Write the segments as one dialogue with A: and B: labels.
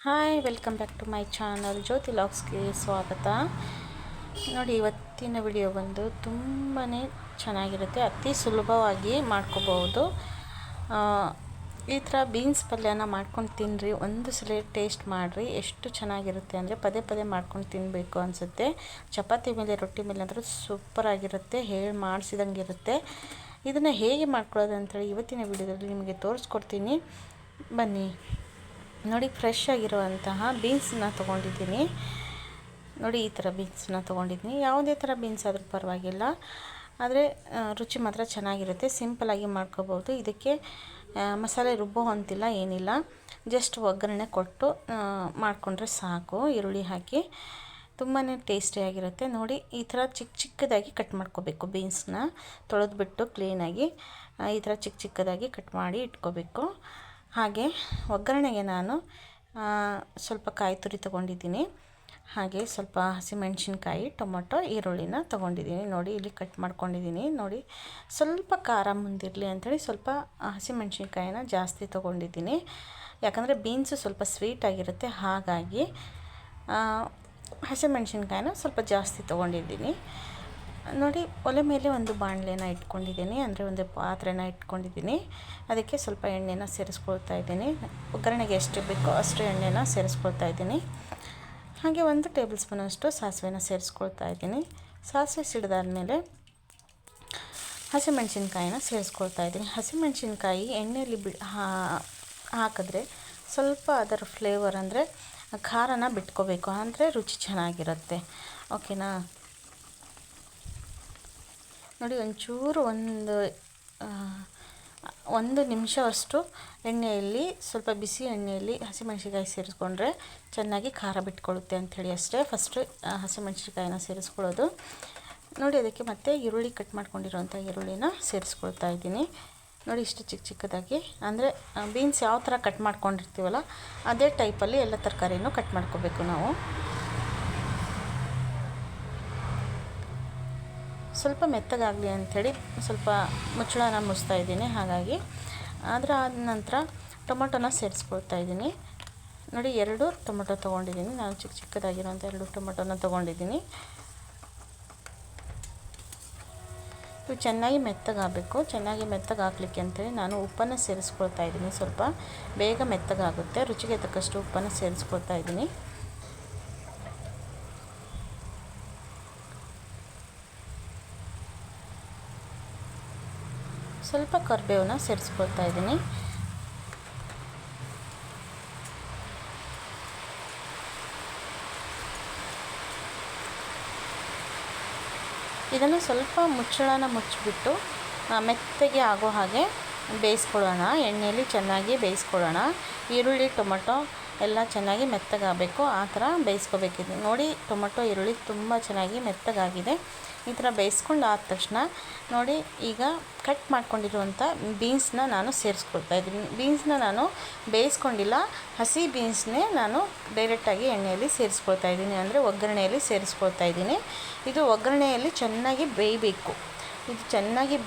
A: Hi, welcome back to my channel Jyoti ಲಾಗ್ಸ್ಗೆ ಸ್ವಾಗತ. ನೋಡಿ, ಇವತ್ತಿನ ವಿಡಿಯೋ ಬಂದು ತುಂಬಾ ಚೆನ್ನಾಗಿರುತ್ತೆ. ಅತಿ ಸುಲಭವಾಗಿ ಮಾಡ್ಕೋಬಹುದು. ಈ ಥರ ಬೀನ್ಸ್ ಪಲ್ಯನ ಮಾಡ್ಕೊಂಡು ತಿನ್ನಿರಿ. ಒಂದು ಸಲ ಟೇಸ್ಟ್ ಮಾಡಿರಿ. ಎಷ್ಟು ಚೆನ್ನಾಗಿರುತ್ತೆ ಅಂದರೆ ಪದೇ ಪದೇ ಮಾಡ್ಕೊಂಡು ತಿನ್ನಬೇಕು ಅನಿಸುತ್ತೆ. ಚಪಾತಿ ಮೇಲೆ ರೊಟ್ಟಿ ಮೇಲೆ ಅಂತೂ ಸೂಪರಾಗಿರುತ್ತೆ. ಹೇಳಿ ಮಾಡಿಸಿದಂಗೆ ಇರುತ್ತೆ. ಇದನ್ನು ಹೇಗೆ ಮಾಡ್ಕೊಳ್ಳೋದು ಅಂತೇಳಿ ಇವತ್ತಿನ ವಿಡಿಯೋದಲ್ಲಿ ನಿಮಗೆ ತೋರಿಸ್ಕೊಡ್ತೀನಿ. ಬನ್ನಿ ನೋಡಿ. ಫ್ರೆಶ್ ಆಗಿರುವಂತಹ ಬೀನ್ಸನ್ನ ತೊಗೊಂಡಿದ್ದೀನಿ. ನೋಡಿ, ಈ ಥರ ಬೀನ್ಸನ್ನ ತೊಗೊಂಡಿದ್ದೀನಿ. ಯಾವುದೇ ಥರ ಬೀನ್ಸ್ ಆದರೂ ಪರವಾಗಿಲ್ಲ, ಆದರೆ ರುಚಿ ಮಾತ್ರ ಚೆನ್ನಾಗಿರುತ್ತೆ. ಸಿಂಪಲಾಗಿ ಮಾಡ್ಕೋಬೋದು. ಇದಕ್ಕೆ ಮಸಾಲೆ ರುಬ್ಬೋ ಅಂತಿಲ್ಲ, ಏನಿಲ್ಲ. ಜಸ್ಟ್ ಒಗ್ಗರಣೆ ಕೊಟ್ಟು ಮಾಡಿಕೊಂಡ್ರೆ ಸಾಕು. ಈರುಳ್ಳಿ ಹಾಕಿ ತುಂಬಾ ಟೇಸ್ಟಿಯಾಗಿರುತ್ತೆ. ನೋಡಿ, ಈ ಥರ ಚಿಕ್ಕ ಚಿಕ್ಕದಾಗಿ ಕಟ್ ಮಾಡ್ಕೋಬೇಕು. ಬೀನ್ಸ್ನ ತೊಳೆದ್ಬಿಟ್ಟು ಕ್ಲೀನಾಗಿ ಈ ಥರ ಚಿಕ್ಕ ಚಿಕ್ಕದಾಗಿ ಕಟ್ ಮಾಡಿ ಇಟ್ಕೋಬೇಕು. ಹಾಗೆ ಒಗ್ಗರಣೆಗೆ ನಾನು ಸ್ವಲ್ಪ ಕಾಯಿ ತುರಿ ತೊಗೊಂಡಿದ್ದೀನಿ. ಹಾಗೆ ಸ್ವಲ್ಪ ಹಸಿಮೆಣಸಿನ್ಕಾಯಿ, ಟೊಮೊಟೊ, ಈರುಳ್ಳಿನ ತೊಗೊಂಡಿದ್ದೀನಿ. ನೋಡಿ, ಇಲ್ಲಿ ಕಟ್ ಮಾಡ್ಕೊಂಡಿದ್ದೀನಿ. ನೋಡಿ, ಸ್ವಲ್ಪ ಖಾರ ಮುಂದಿರಲಿ ಅಂಥೇಳಿ ಸ್ವಲ್ಪ ಹಸಿಮೆಣಸಿನ್ಕಾಯಿನ ಜಾಸ್ತಿ ತೊಗೊಂಡಿದ್ದೀನಿ. ಯಾಕಂದರೆ ಬೀನ್ಸು ಸ್ವಲ್ಪ ಸ್ವೀಟಾಗಿರುತ್ತೆ. ಹಾಗಾಗಿ ಹಸಿಮೆಣಸಿನ್ಕಾಯಿನ ಸ್ವಲ್ಪ ಜಾಸ್ತಿ ತೊಗೊಂಡಿದ್ದೀನಿ. ನೋಡಿ, ಒಲೆ ಮೇಲೆ ಒಂದು ಬಾಣಲೆನ ಇಟ್ಕೊಂಡಿದ್ದೀನಿ, ಅಂದರೆ ಒಂದು ಪಾತ್ರೆನ ಇಟ್ಕೊಂಡಿದ್ದೀನಿ. ಅದಕ್ಕೆ ಸ್ವಲ್ಪ ಎಣ್ಣೆನ ಸೇರಿಸ್ಕೊಳ್ತಾ ಇದ್ದೀನಿ. ಒಗ್ಗರಣೆಗೆ ಎಷ್ಟು ಬೇಕೋ ಅಷ್ಟು ಎಣ್ಣೆನ ಸೇರಿಸ್ಕೊಳ್ತಾ ಇದ್ದೀನಿ. ಹಾಗೆ 1 ಟೇಬಲ್ ಸ್ಪೂನಷ್ಟು ಸಾಸಿವೆನ ಸೇರಿಸ್ಕೊಳ್ತಾ ಇದ್ದೀನಿ. ಸಾಸಿವೆ ಸಿಡಿದಾದ್ಮೇಲೆ ಹಸಿಮೆಣಸಿನ್ಕಾಯಿನ ಸೇರಿಸ್ಕೊಳ್ತಾ ಇದ್ದೀನಿ. ಹಸಿಮೆಣಸಿನ್ಕಾಯಿ ಎಣ್ಣೆಯಲ್ಲಿ ಹಾಕಿದ್ರೆ ಸ್ವಲ್ಪ ಅದರ ಫ್ಲೇವರ್ ಅಂದರೆ ಖಾರನ ಬಿಟ್ಕೋಬೇಕು, ಅಂದರೆ ರುಚಿ ಚೆನ್ನಾಗಿರುತ್ತೆ. ಓಕೆನಾ? ನೋಡಿ, ಒಂಚೂರು ಒಂದು ನಿಮಿಷವಷ್ಟು ಎಣ್ಣೆಯಲ್ಲಿ, ಸ್ವಲ್ಪ ಬಿಸಿ ಎಣ್ಣೆಯಲ್ಲಿ ಹಸಿಮೆಣಸಿನ್ಕಾಯಿ ಸೇರಿಸ್ಕೊಂಡ್ರೆ ಚೆನ್ನಾಗಿ ಖಾರ ಬಿಟ್ಕೊಳ್ಳುತ್ತೆ ಅಂಥೇಳಿ ಅಷ್ಟೇ. ಫಸ್ಟು ಹಸಿಮೆಣಸಿನ್ಕಾಯಿನ ಸೇರಿಸ್ಕೊಳ್ಳೋದು. ನೋಡಿ, ಅದಕ್ಕೆ ಮತ್ತೆ ಈರುಳ್ಳಿ ಕಟ್ ಮಾಡ್ಕೊಂಡಿರೋಂಥ ಈರುಳ್ಳಿನ ಸೇರಿಸ್ಕೊಳ್ತಾ ಇದ್ದೀನಿ. ನೋಡಿ, ಇಷ್ಟು ಚಿಕ್ಕ ಚಿಕ್ಕದಾಗಿ, ಅಂದರೆ ಬೀನ್ಸ್ ಯಾವ ಥರ ಕಟ್ ಮಾಡ್ಕೊಂಡಿರ್ತೀವಲ್ಲ ಅದೇ ಟೈಪಲ್ಲಿ ಎಲ್ಲ ತರಕಾರಿನೂ ಕಟ್ ಮಾಡ್ಕೋಬೇಕು ನಾವು. ಸ್ವಲ್ಪ ಮೆತ್ತಗಾಗಲಿ ಅಂಥೇಳಿ ಸ್ವಲ್ಪ ಮುಚ್ಚಳನ ಮುಚ್ತಾ ಇದ್ದೀನಿ. ಹಾಗಾಗಿ ಅದರ ಆದ ನಂತರ ಟೊಮೊಟೊನ ಸೇರಿಸ್ಕೊಳ್ತಾ ಇದ್ದೀನಿ. ನೋಡಿ, 2 ಟೊಮೊಟೊ ತೊಗೊಂಡಿದ್ದೀನಿ ನಾನು. ಚಿಕ್ಕ ಚಿಕ್ಕದಾಗಿರೋಂಥ 2 ಟೊಮೊಟೊನ ತೊಗೊಂಡಿದ್ದೀನಿ. ಇವು ಚೆನ್ನಾಗಿ ಮೆತ್ತಗಾಗಬೇಕು. ಚೆನ್ನಾಗಿ ಮೆತ್ತಗಾಗಲಿಕ್ಕೆ ಅಂತೇಳಿ ನಾನು ಉಪ್ಪನ್ನು ಸೇರಿಸ್ಕೊಳ್ತಾ ಇದ್ದೀನಿ. ಸ್ವಲ್ಪ ಬೇಗ ಮೆತ್ತಗಾಗುತ್ತೆ. ರುಚಿಗೆ ತಕ್ಕಷ್ಟು ಉಪ್ಪನ್ನು ಸೇರಿಸ್ಕೊಳ್ತಾ ಇದ್ದೀನಿ. ಸ್ವಲ್ಪ ಕರಿಬೇವನ್ನ ಸೇರಿಸ್ಕೊಳ್ತಾ ಇದ್ದೀನಿ. ಇದನ್ನು ಸ್ವಲ್ಪ ಮುಚ್ಚಳನ ಮುಚ್ಚಿಬಿಟ್ಟು ಮೆತ್ತಗೆ ಆಗೋ ಹಾಗೆ ಬೇಯಿಸ್ಕೊಳ್ಳೋಣ. ಎಣ್ಣೆಯಲ್ಲಿ ಚೆನ್ನಾಗಿ ಬೇಯಿಸ್ಕೊಳ್ಳೋಣ. ಈರುಳ್ಳಿ, ಟೊಮೊಟೊ ಎಲ್ಲ ಚೆನ್ನಾಗಿ ಮೆತ್ತಗಾಗಬೇಕು. ಆ ಥರ ಬೇಯಿಸ್ಕೋಬೇಕಿದೆ. ನೋಡಿ, ಟೊಮೊಟೊ, ಈರುಳ್ಳಿ ತುಂಬ ಚೆನ್ನಾಗಿ ಮೆತ್ತಗಾಗಿದೆ. ಈ ಥರ ಬೇಯಿಸ್ಕೊಂಡು ಆದ ತಕ್ಷಣ ನೋಡಿ, ಈಗ ಕಟ್ ಮಾಡ್ಕೊಂಡಿರುವಂಥ ಬೀನ್ಸ್ನ ನಾನು ಸೇರಿಸ್ಕೊಳ್ತಾ ಇದ್ದೀನಿ. ಬೀನ್ಸ್ನ ನಾನು ಬೇಯಿಸ್ಕೊಂಡಿಲ್ಲ, ಹಸಿ ಬೀನ್ಸ್ನೇ ನಾನು ಡೈರೆಕ್ಟಾಗಿ ಎಣ್ಣೆಯಲ್ಲಿ ಸೇರಿಸ್ಕೊಳ್ತಾ ಇದ್ದೀನಿ, ಅಂದರೆ ಒಗ್ಗರಣೆಯಲ್ಲಿ ಸೇರಿಸ್ಕೊಳ್ತಾ ಇದ್ದೀನಿ. ಇದು ಒಗ್ಗರಣೆಯಲ್ಲಿ ಚೆನ್ನಾಗಿ ಬೇಯಬೇಕು. ಇದು ಚೆನ್ನಾಗಿ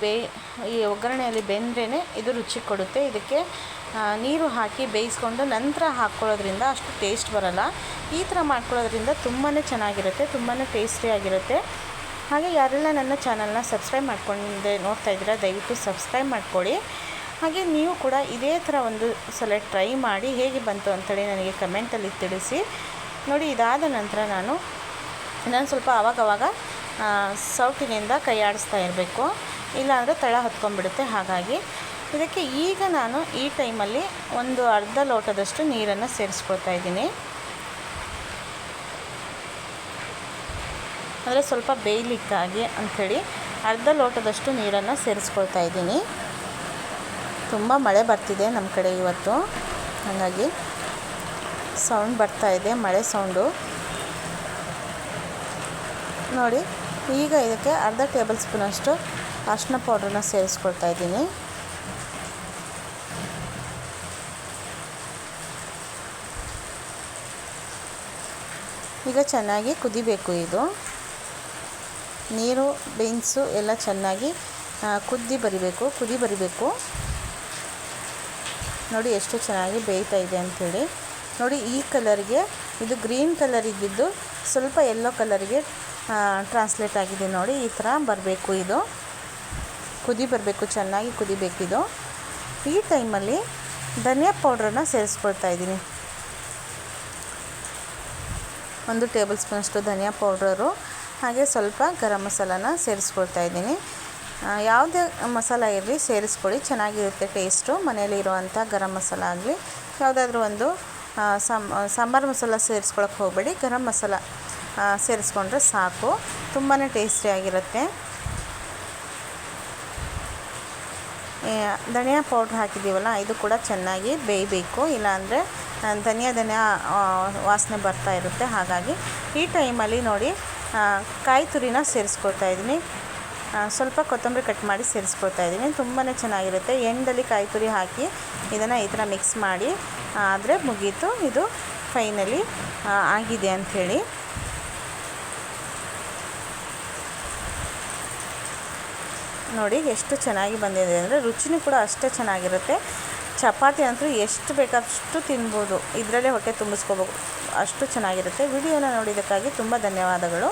A: ಈ ಒಗ್ಗರಣೆಯಲ್ಲಿ ಬೆಂದ್ರೇ ಇದು ರುಚಿ ಕೊಡುತ್ತೆ. ಇದಕ್ಕೆ ನೀರು ಹಾಕಿ ಬೇಯಿಸ್ಕೊಂಡು ನಂತರ ಹಾಕ್ಕೊಳ್ಳೋದ್ರಿಂದ ಅಷ್ಟು ಟೇಸ್ಟ್ ಬರೋಲ್ಲ. ಈ ಥರ ಮಾಡ್ಕೊಳ್ಳೋದ್ರಿಂದ ತುಂಬಾ ಚೆನ್ನಾಗಿರುತ್ತೆ, ತುಂಬಾ ಟೇಸ್ಟಿಯಾಗಿರುತ್ತೆ. ಹಾಗೆ ಯಾರೆಲ್ಲ ನನ್ನ ಚಾನಲ್ನ ಸಬ್ಸ್ಕ್ರೈಬ್ ಮಾಡ್ಕೊಂಡೆ ನೋಡ್ತಾ ಇದ್ದೀರಾ, ದಯವಿಟ್ಟು ಸಬ್ಸ್ಕ್ರೈಬ್ ಮಾಡ್ಕೊಳ್ಳಿ. ಹಾಗೆ ನೀವು ಕೂಡ ಇದೇ ಥರ ಒಂದು ಸಲ ಟ್ರೈ ಮಾಡಿ ಹೇಗೆ ಬಂತು ಅಂತೇಳಿ ನನಗೆ ಕಮೆಂಟಲ್ಲಿ ತಿಳಿಸಿ. ನೋಡಿ, ಇದಾದ ನಂತರ ನಾನು ಸ್ವಲ್ಪ ಆವಾಗವಾಗ ಸೌಟಿನಿಂದ ಕೈ ಆಡಿಸ್ತಾ ಇರಬೇಕು, ಇಲ್ಲಾಂದರೆ ತಳ ಹತ್ಕೊಂಡ್ಬಿಡುತ್ತೆ. ಹಾಗಾಗಿ ಇದಕ್ಕೆ ಈಗ ನಾನು ಈ ಟೈಮಲ್ಲಿ ಒಂದು ಅರ್ಧ ಲೋಟದಷ್ಟು ನೀರನ್ನು ಸೇರಿಸ್ಕೊಳ್ತಾ ಇದ್ದೀನಿ. ಅಂದರೆ ಸ್ವಲ್ಪ ಬೇಯಲಿಕ್ಕಾಗಿ ಅಂಥೇಳಿ ಅರ್ಧ ಲೋಟದಷ್ಟು ನೀರನ್ನು ಸೇರಿಸ್ಕೊಳ್ತಾ ಇದ್ದೀನಿ. ತುಂಬ ಮಳೆ ಬರ್ತಿದೆ ನಮ್ಮ ಕಡೆ ಇವತ್ತು, ಹಾಗಾಗಿ ಸೌಂಡ್ ಬರ್ತಾ ಇದೆ, ಮಳೆ ಸೌಂಡು. ನೋಡಿ, ಈಗ ಇದಕ್ಕೆ ಅರ್ಧ ಟೇಬಲ್ ಸ್ಪೂನಷ್ಟು ಅರಿಶಿನ ಪೌಡ್ರನ್ನ ಸೇರಿಸ್ಕೊಳ್ತಾ ಇದ್ದೀನಿ. ಈಗ ಚೆನ್ನಾಗಿ ಕುದಿಬೇಕು. ಇದು ನೀರು, ಬೀನ್ಸು ಎಲ್ಲ ಚೆನ್ನಾಗಿ ಕುದಿ ಬರಿಬೇಕು. ನೋಡಿ, ಎಷ್ಟು ಚೆನ್ನಾಗಿ ಬೇಯ್ತಾ ಇದೆ ಅಂಥೇಳಿ. ನೋಡಿ ಈ ಕಲರ್ಗೆ ಇದು ಗ್ರೀನ್ ಕಲರ್ ಇದ್ದಿದ್ದು ಸ್ವಲ್ಪ ಯೆಲ್ಲೋ ಕಲರ್ಗೆ ಟ್ರಾನ್ಸ್ಲೇಟ್ ಆಗಿದೆ ನೋಡಿ. ಈ ಥರ ಬರಬೇಕು, ಇದು ಕುದಿ ಬರಬೇಕು, ಚೆನ್ನಾಗಿ ಕುದಿಬೇಕಿದು. ಈ ಟೈಮಲ್ಲಿ ಧನಿಯಾ ಪೌಡ್ರನ್ನ ಸೇರಿಸ್ಕೊಳ್ತಾ ಇದ್ದೀನಿ. 1 ಟೇಬಲ್ ಸ್ಪೂನಷ್ಟು ಧನಿಯಾ ಪೌಡ್ರು, ಹಾಗೆ ಸ್ವಲ್ಪ ಗರಂ ಮಸಾಲಾನ ಸೇರಿಸ್ಕೊಳ್ತಾ ಇದ್ದೀನಿ. ಯಾವುದೇ ಮಸಾಲ ಇರಲಿ ಸೇರಿಸ್ಕೊಳ್ಳಿ, ಚೆನ್ನಾಗಿರುತ್ತೆ ಟೇಸ್ಟು. ಮನೆಯಲ್ಲಿ ಇರುವಂಥ ಗರಂ ಮಸಾಲ ಆಗಲಿ ಯಾವುದಾದ್ರೂ ಒಂದು ಸಾಂಬಾರು ಮಸಾಲ ಸೇರಿಸ್ಕೊಳಕ್ಕೆ ಹೋಗಬೇಡಿ, ಗರಂ ಮಸಾಲ ಸೇರಿಸ್ಕೊಂಡ್ರೆ ಸಾಕು, ತುಂಬಾ ಟೇಸ್ಟಿಯಾಗಿರುತ್ತೆ. ಧನಿಯಾ ಪೌಡ್ರ್ ಹಾಕಿದ್ದೀವಲ್ಲ ಇದು ಕೂಡ ಚೆನ್ನಾಗಿ ಬೇಯಬೇಕು, ಇಲ್ಲಾಂದರೆ ಧನಿಯಾ ವಾಸನೆ ಬರ್ತಾ ಇರುತ್ತೆ. ಹಾಗಾಗಿ ಈ ಟೈಮಲ್ಲಿ ನೋಡಿ ಕಾಯಿ ತುರಿನ ಸೇರಿಸ್ಕೊಳ್ತಾ ಇದ್ದೀನಿ. ಸ್ವಲ್ಪ ಕೊತ್ತಂಬರಿ ಕಟ್ ಮಾಡಿ ಸೇರಿಸ್ಕೊಳ್ತಾ ಇದ್ದೀನಿ. ತುಂಬಾ ಚೆನ್ನಾಗಿರುತ್ತೆ. ಎಂಡಲ್ಲಿ ಕಾಯಿ ತುರಿ ಹಾಕಿ ಇದನ್ನು ಈ ಥರ ಮಿಕ್ಸ್ ಮಾಡಿ ಆದರೆ ಮುಗೀತು, ಇದು ಫೈನಲಿ ಆಗಿದೆ ಅಂಥೇಳಿ. ನೋಡಿ ಎಷ್ಟು ಚೆನ್ನಾಗಿ ಬಂದಿದೆ ಅಂದರೆ ರುಚಿನೂ ಕೂಡ ಅಷ್ಟೇ ಚೆನ್ನಾಗಿರುತ್ತೆ. ಚಪಾತಿ ಅಂತೂ ಎಷ್ಟು ಬೇಕಷ್ಟು ತಿನ್ಬೋದು, ಇದರಲ್ಲೇ ಹೊಟ್ಟೆ ತುಂಬಿಸ್ಕೋಬೇಕು, ಅಷ್ಟು ಚೆನ್ನಾಗಿರುತ್ತೆ. ವಿಡಿಯೋನ ನೋಡಿದ್ದಕ್ಕಾಗಿ ತುಂಬ ಧನ್ಯವಾದಗಳು.